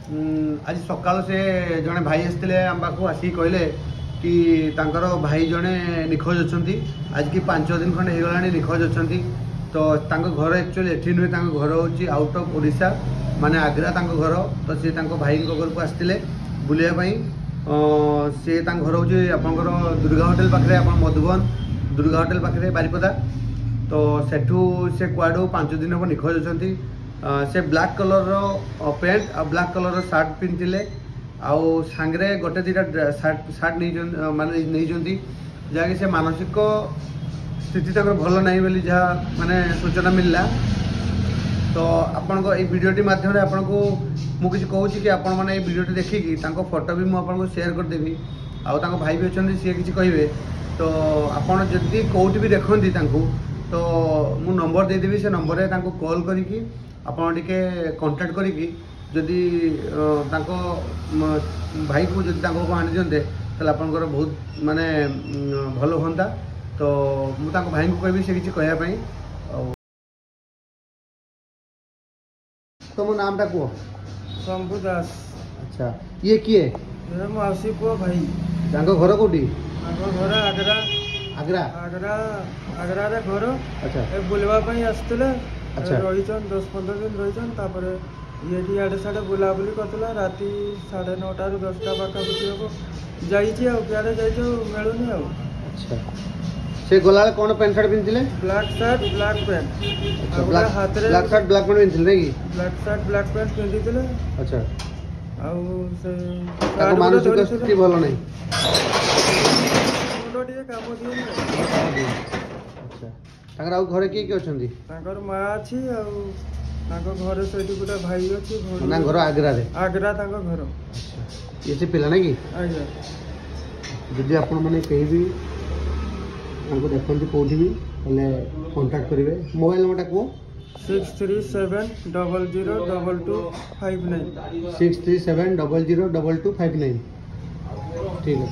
आज सकाल से जड़े भाई आसते आम पाक आसिक कहले कि तांकर भाई जड़े निखोज अच्छा आज की 5 दिन खंडे हो गला निखोज अच्छा तो घर एक्चुअली एठी नुहे घर हूँ आउट ऑफ ओडिशा माने आग्रा घर तो सी भाई घर को आसते बुलायापाई सी घर हूँ आपंकर दुर्गा होटेल पाखे आप मधुबन दुर्गा होटेल पाखे बारिपदा तो सेठू से कुआडू 5 दिन हम निखोज अच्छा से ब्लैक कलर पैंट आ ब्लैक कलर सार्ट पिंधे आउ सांगे गोटे 2टा सार्ट नहीं माने नहीं जहाँकि से मानसिक स्थिति तक भल नहीं बोली जहाँ माने सूचना मिलला तो आपण को वीडियोटी माध्यम आपण को मुझे कहूँ कि आपण मैंने वीडियोटी देखिकी फोटो भी मुझे शेयर करदेवी आउ भाई भी अच्छा सी किसी कहे तो आपड़ जदि कौटी भी देखती तो मु नंबर देदेवी से नंबर रे कॉल करी आपड़ टे कांटेक्ट करी जदि भाई को जब आनी दिंते तो आपंकर बहुत माने भल हाँ तो मुझे भाई को कहि से किसी कहवाई तो मो नाम टा कह शंभु दास। अच्छा ये किए मौसी पुओ भाई घर कौटी घर आगरा आगरा आगरा आगरा रे घर अच्छा बुलवाई आसते अच्छा रही 10-15 दिन रही ये आड़े साड़े बुलाबुली करते राति 9:30 ରୁ 10ଟା पाखापाखि हम जाइए मिलूनी अच्छा से गला कौन पैंट शर्ट पिंधले ब्लैक शर्ट ब्लैक पैंट हाथ रे ब्लैक शर्ट ब्लैक पैंट पिंधले कि ब्लैक शर्ट ब्लैक पैंट पिंधिले अच्छा आउ से ताको मानसिक स्थिति भलो नहीं मुंडो टिके काम दिए अच्छा ताकर आउ घरे के अछंती ताकर मां अछि आउ ताको घरे सेठी गुटा भाई अछि ना घर आगरा रे आगरा ताको घर ये से पिला नहीं कि आज्ञा जदि आपण माने कहि भी हमको देखते कौटी भी कांटेक्ट करेंगे मोबाइल नंबर को 6370022259 6370022259 ठीक है।